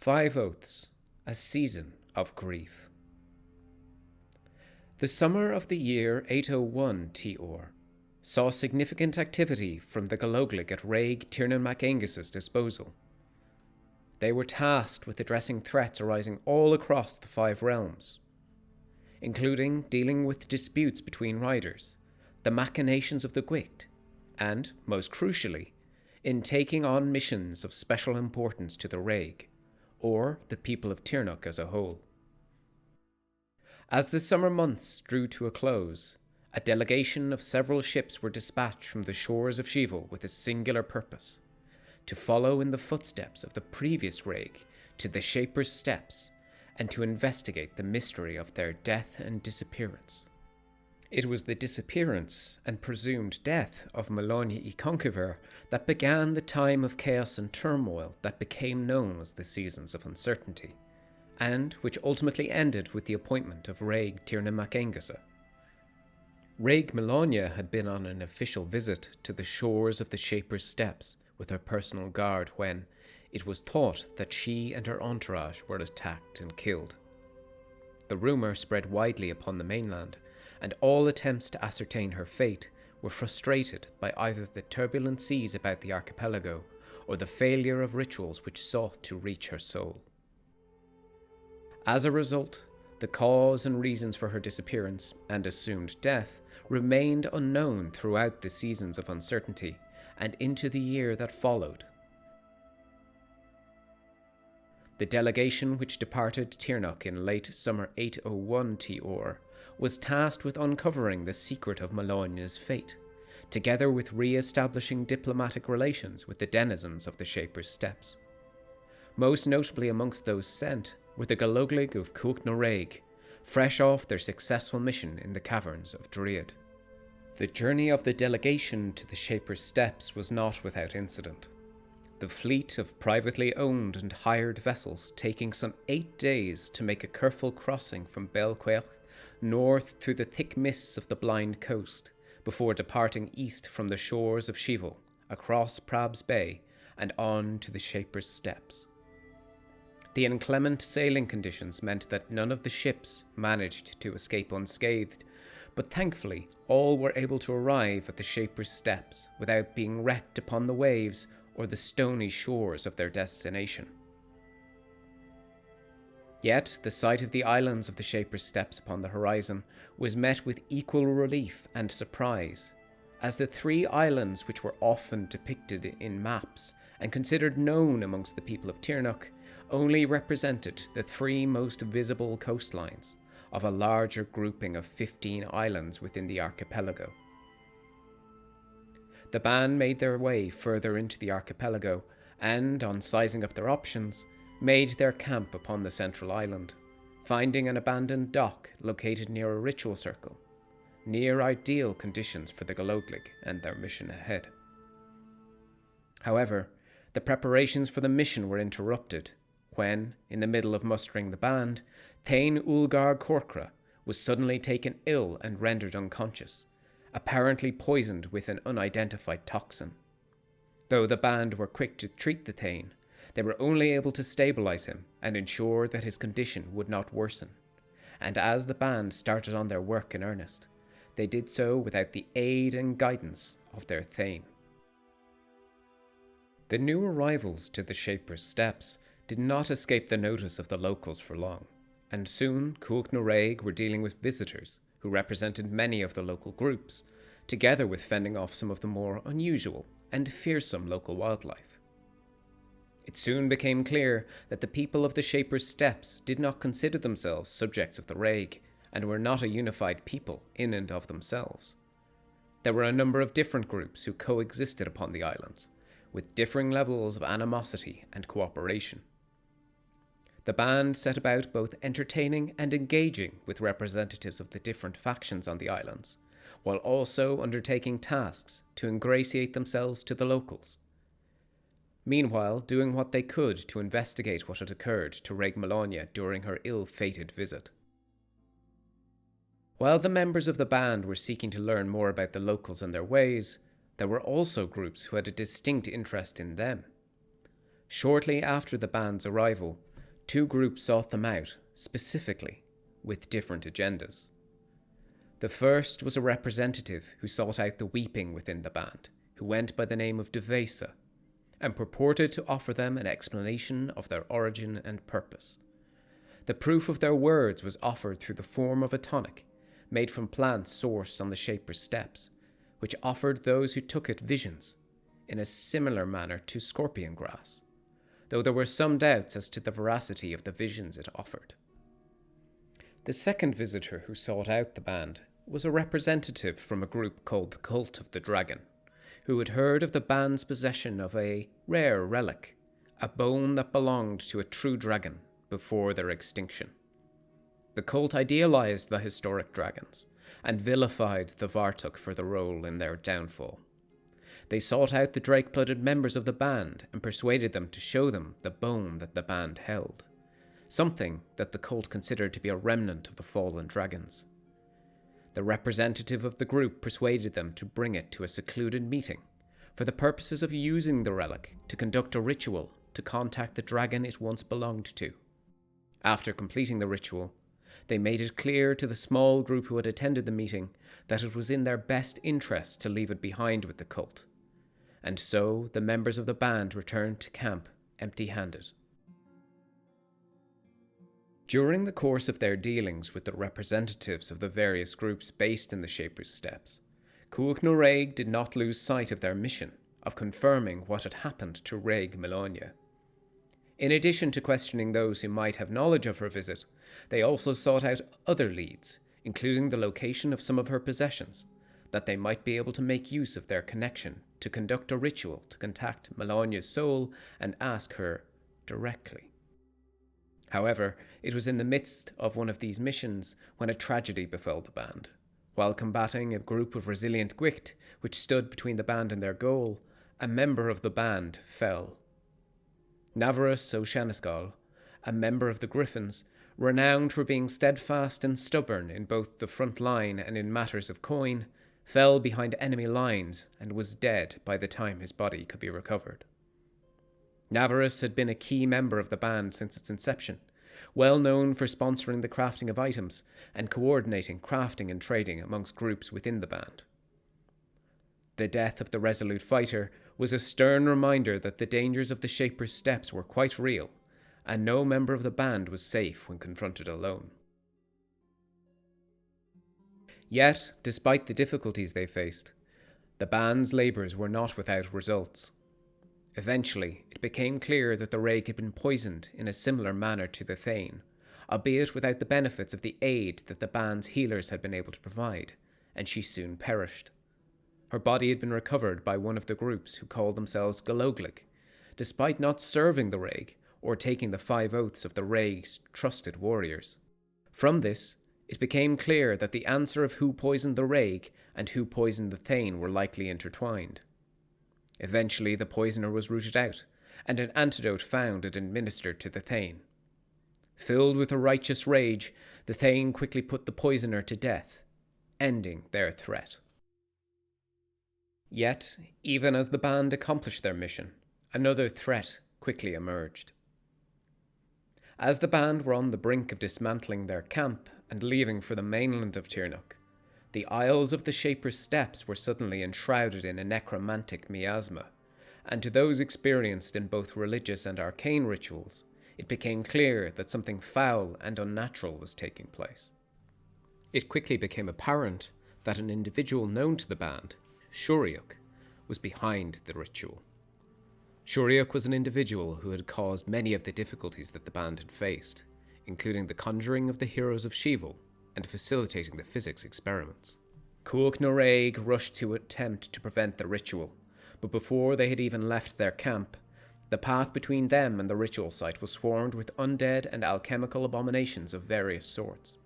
5 Oaths, a Season of Grief. The summer of the year 801 TR saw significant activity from the Galoglig at Raig Tirneach's disposal. They were tasked with addressing threats arising all across the 5 realms, including dealing with disputes between riders, the machinations of the Gwicht, and, most crucially, in taking on missions of special importance to the Raig, or the people of Tirneach as a whole. As the summer months drew to a close, a delegation of several ships were dispatched from the shores of Vigil with a singular purpose: to follow in the footsteps of the previous Raig to the Shaper's Steps and to investigate the mystery of their death and disappearance. It was the disappearance and presumed death of Maloney y Conqueror that began the time of chaos and turmoil that became known as the Seasons of Uncertainty, and which ultimately ended with the appointment of Raig Tirneach. Raig Maloney had been on an official visit to the shores of the Shaper's Steps with her personal guard when it was thought that she and her entourage were attacked and killed. The rumour spread widely upon the mainland, and all attempts to ascertain her fate were frustrated by either the turbulent seas about the archipelago or the failure of rituals which sought to reach her soul. As a result, the cause and reasons for her disappearance and assumed death remained unknown throughout the Seasons of Uncertainty and into the year that followed. The delegation which departed Tirneach in late summer 801 TR was tasked with uncovering the secret of Maloney's fate, together with re-establishing diplomatic relations with the denizens of the Shaper's Steps. Most notably amongst those sent were the Galoglig of Cúig na Raig, fresh off their successful mission in the caverns of Dread. The journey of the delegation to the Shaper's Steps was not without incident, the fleet of privately owned and hired vessels taking some 8 days to make a careful crossing from Belquaich north through the thick mists of the blind coast, before departing east from the shores of Vigil, across Prab's Bay, and on to the Shaper's Steps. The inclement sailing conditions meant that none of the ships managed to escape unscathed, but thankfully all were able to arrive at the Shaper's Steps without being wrecked upon the waves or the stony shores of their destination. Yet the sight of the islands of the Shaper's Steps upon the horizon was met with equal relief and surprise, as the 3 islands which were often depicted in maps and considered known amongst the people of Tirneach only represented the 3 most visible coastlines of a larger grouping of 15 islands within the archipelago. The band made their way further into the archipelago and, on sizing up their options, made their camp upon the central island, finding an abandoned dock located near a ritual circle, near ideal conditions for the Galoglig and their mission ahead. However, the preparations for the mission were interrupted when, in the middle of mustering the band, Thane Ulgar Corcra was suddenly taken ill and rendered unconscious, apparently poisoned with an unidentified toxin. Though the band were quick to treat the Thane, they were only able to stabilize him and ensure that his condition would not worsen, and as the band started on their work in earnest, they did so without the aid and guidance of their Thane. The new arrivals to the Shaper's Steps did not escape the notice of the locals for long, and soon Cúig na Raig were dealing with visitors who represented many of the local groups, together with fending off some of the more unusual and fearsome local wildlife. It soon became clear that the people of the Shaper's Steps did not consider themselves subjects of the Raig, and were not a unified people in and of themselves. There were a number of different groups who coexisted upon the islands, with differing levels of animosity and cooperation. The band set about both entertaining and engaging with representatives of the different factions on the islands, while also undertaking tasks to ingratiate themselves to the locals. Meanwhile, doing what they could to investigate what had occurred to Raig Maloney during her ill-fated visit. While the members of the band were seeking to learn more about the locals and their ways, there were also groups who had a distinct interest in them. Shortly after the band's arrival, two groups sought them out, specifically, with different agendas. The first was a representative who sought out the weeping within the band, who went by the name of Devesa, and purported to offer them an explanation of their origin and purpose. The proof of their words was offered through the form of a tonic, made from plants sourced on the Shaper's steps, which offered those who took it visions, in a similar manner to scorpion grass, though there were some doubts as to the veracity of the visions it offered. The second visitor who sought out the band was a representative from a group called the Cult of the Dragon, who had heard of the band's possession of a rare relic, a bone that belonged to a true dragon before their extinction. The cult idealized the historic dragons and vilified the Vartuk for the role in their downfall. They sought out the drake-blooded members of the band and persuaded them to show them the bone that the band held, something that the cult considered to be a remnant of the fallen dragons. The representative of the group persuaded them to bring it to a secluded meeting for the purposes of using the relic to conduct a ritual to contact the dragon it once belonged to. After completing the ritual, they made it clear to the small group who had attended the meeting that it was in their best interest to leave it behind with the cult, and so the members of the band returned to camp empty-handed. During the course of their dealings with the representatives of the various groups based in the Shaper's Steps, Cuach nó Rég did not lose sight of their mission of confirming what had happened to Rég Melonia. In addition to questioning those who might have knowledge of her visit, they also sought out other leads, including the location of some of her possessions, that they might be able to make use of their connection to conduct a ritual to contact Melonia's soul and ask her directly. However, it was in the midst of one of these missions when a tragedy befell the band. While combating a group of resilient Gwicht, which stood between the band and their goal, a member of the band fell. Navarus O'Shaniscal, a member of the Griffins, renowned for being steadfast and stubborn in both the front line and in matters of coin, fell behind enemy lines and was dead by the time his body could be recovered. Navarus had been a key member of the band since its inception, well known for sponsoring the crafting of items and coordinating crafting and trading amongst groups within the band. The death of the resolute fighter was a stern reminder that the dangers of the Shaper's Steps were quite real, and no member of the band was safe when confronted alone. Yet, despite the difficulties they faced, the band's labours were not without results. Eventually, it became clear that the Rég had been poisoned in a similar manner to the Thane, albeit without the benefits of the aid that the band's healers had been able to provide, and she soon perished. Her body had been recovered by one of the groups who called themselves Galoglig, despite not serving the Rég or taking the 5 oaths of the Rég's trusted warriors. From this, it became clear that the answer of who poisoned the Rég and who poisoned the Thane were likely intertwined. Eventually, the poisoner was rooted out, and an antidote found and administered to the Thane. Filled with a righteous rage, the Thane quickly put the poisoner to death, ending their threat. Yet, even as the band accomplished their mission, another threat quickly emerged. As the band were on the brink of dismantling their camp and leaving for the mainland of Tirneach, the Isles of the Shaper's Steps were suddenly enshrouded in a necromantic miasma, and to those experienced in both religious and arcane rituals, it became clear that something foul and unnatural was taking place. It quickly became apparent that an individual known to the band, Tirneach, was behind the ritual. Tirneach was an individual who had caused many of the difficulties that the band had faced, including the conjuring of the heroes of Shival and facilitating the physics experiments. Cuach nó Rég rushed to attempt to prevent the ritual, but before they had even left their camp, the path between them and the ritual site was swarmed with undead and alchemical abominations of various sorts.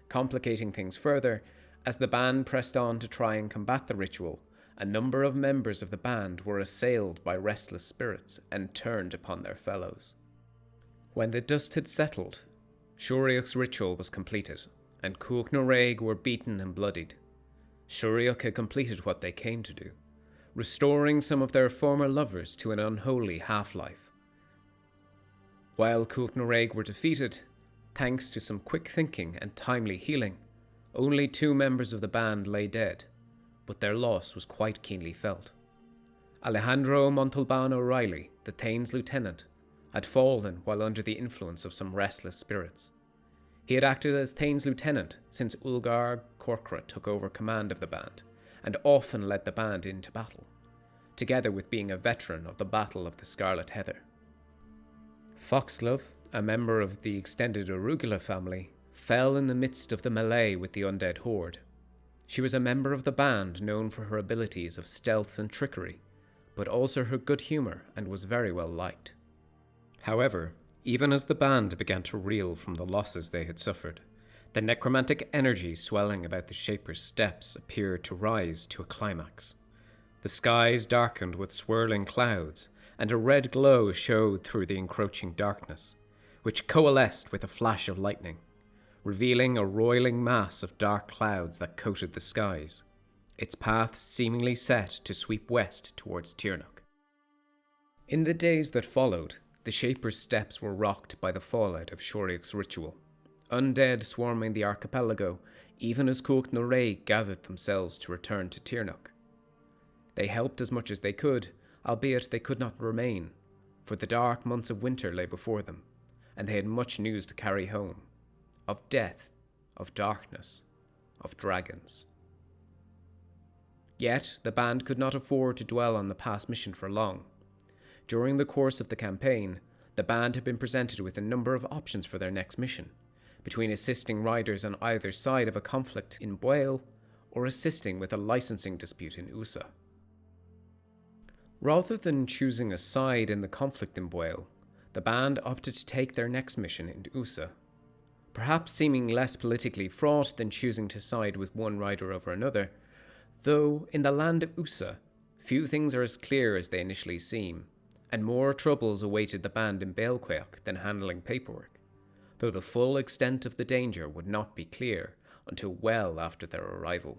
Complicating things further, as the band pressed on to try and combat the ritual, a number of members of the band were assailed by restless spirits and turned upon their fellows. When the dust had settled, Tirneach's ritual was completed, and Cuach nó Rég were beaten and bloodied. Tirneach had completed what they came to do, restoring some of their former lovers to an unholy half-life. While Cúcht were defeated, thanks to some quick thinking and timely healing, only 2 members of the band lay dead, but their loss was quite keenly felt. Alejandro Montalban O'Reilly, the Thane's lieutenant, had fallen while under the influence of some restless spirits. He had acted as Thane's lieutenant since Ulgar Corcra took over command of the band, and often led the band into battle, together with being a veteran of the Battle of the Scarlet Heather. Foxglove, a member of the extended Arugula family, fell in the midst of the melee with the undead horde. She was a member of the band known for her abilities of stealth and trickery, but also her good humour, and was very well liked. However, even as the band began to reel from the losses they had suffered, the necromantic energy swelling about the Shaper's steps appeared to rise to a climax. The skies darkened with swirling clouds, and a red glow showed through the encroaching darkness, which coalesced with a flash of lightning, revealing a roiling mass of dark clouds that coated the skies, its path seemingly set to sweep west towards Tirneach. In the days that followed, the Shaper's steps were rocked by the fallout of Shoriach's ritual, undead swarming the archipelago even as Cúcht gathered themselves to return to Tirneach. They helped as much as they could, albeit they could not remain, for the dark months of winter lay before them, and they had much news to carry home, of death, of darkness, of dragons. Yet the band could not afford to dwell on the past mission for long. During the course of the campaign, the band had been presented with a number of options for their next mission, between assisting riders on either side of a conflict in Vale or assisting with a licensing dispute in Usa. Rather than choosing a side in the conflict in Vale, the band opted to take their next mission in Usa, perhaps seeming less politically fraught than choosing to side with one rider over another, though in the land of Usa, few things are as clear as they initially seem, and more troubles awaited the band in Baelquaoch than handling paperwork, though the full extent of the danger would not be clear until well after their arrival.